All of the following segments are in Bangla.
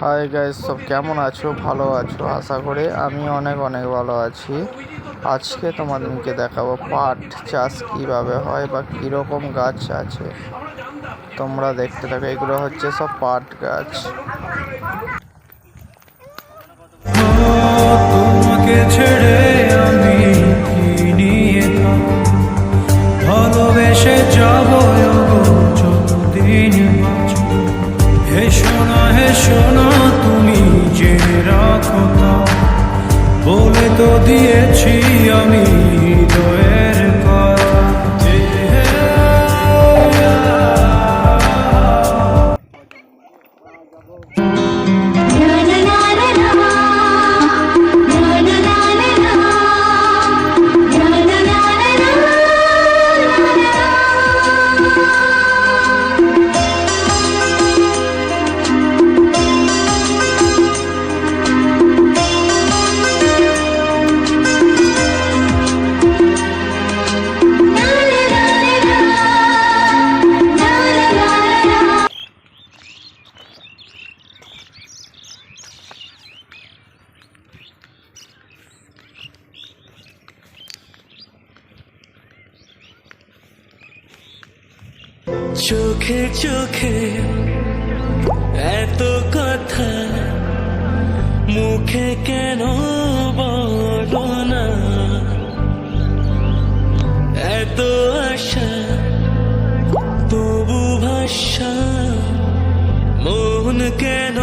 হাই গাইস, সব কেমন আছো? ভালো আছো আশা করি। আমি অনেক ভালো আছি। আজকে তোমাদেরকে দেখাবো পাট চাষ কিভাবে হয় বা কীরকম গাছ আছে। তোমরা দেখতে থাকো। এগুলো হচ্ছে সব পাট গাছ। তোমাকে ছেড়ে আমি নিয়ে ভালোবেসে যাব যতদিন হে সোনা তুমি যে রাখো তা বলে তো দিয়েছি আমি হৃদয়ের কথা। চোখে চোখে এত কথা মুখে কেন বলো না, এত আশা তবু ভাষা মন কেন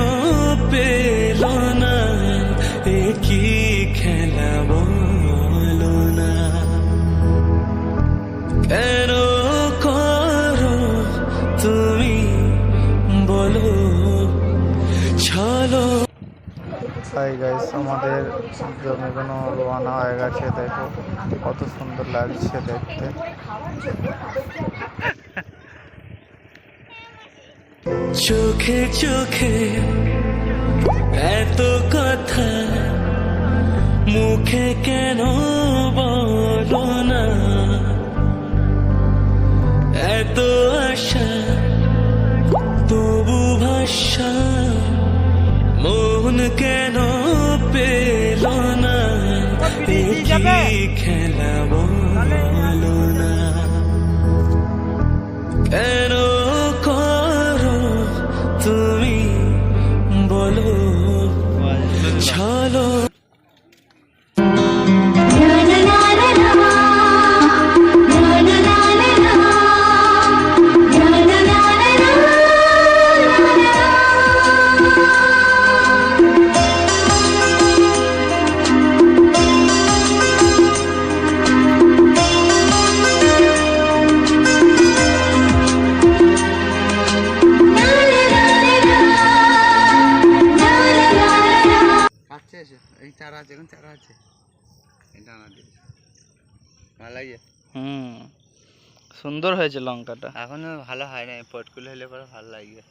পেল না, এ কি খেলা বলো না, কেন তুমি বলো চলো। হাই গাইস, আমাদের জমিগুলো রোয়ানা হয়ে গেছে। দেখো কত সুন্দর লাগছে দেখতে। চোখে চোখে এত কথা মুখে কেন বলো না, এত আশা তবু ভাষা মন কেন পেল না, এ কি খেলা বলো না, কেন করো তুমি বলো চলো। এই চারা আছে, এখন চারা আছে, এটা আনা দিয়ে ভালো লাগে। সুন্দর হয়েছে লঙ্কাটা। এখনো ভালো হয় না, পটকুলো হলে পরে ভালো লাগবে।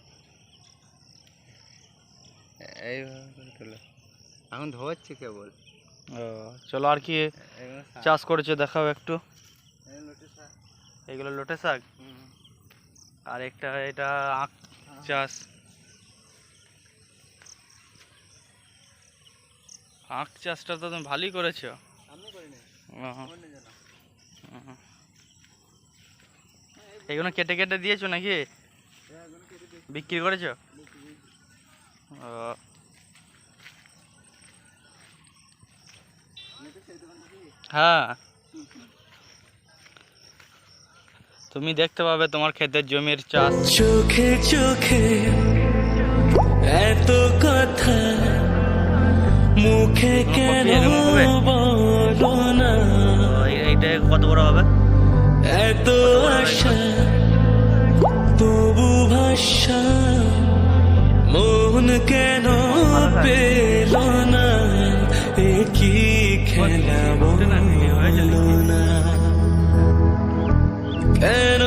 এইভাবে করে তোলো, এখন ধোয়াচ্ছি কেবল। ও চলো, আর কি চাষ করেছো দেখাও একটু। এগুলো লোটে শাক, আর একটা এটা আখ চাষ। আখ চাষটা তো তুমি ভালোই করেছো। এগুলো কেটে কেটে দিয়েছো নাকি বিক্রি করেছো? হ্যাঁ, তুমি দেখতে পাবে তোমার ক্ষেতের জমির চাষ। চোখে চোখে এত কথা মুখে কেন বলো না, এইটা কত বড় হবে? এত আশা তবু ভাষা মন কেন পেল না, এ কি খেলা বলো না, কেন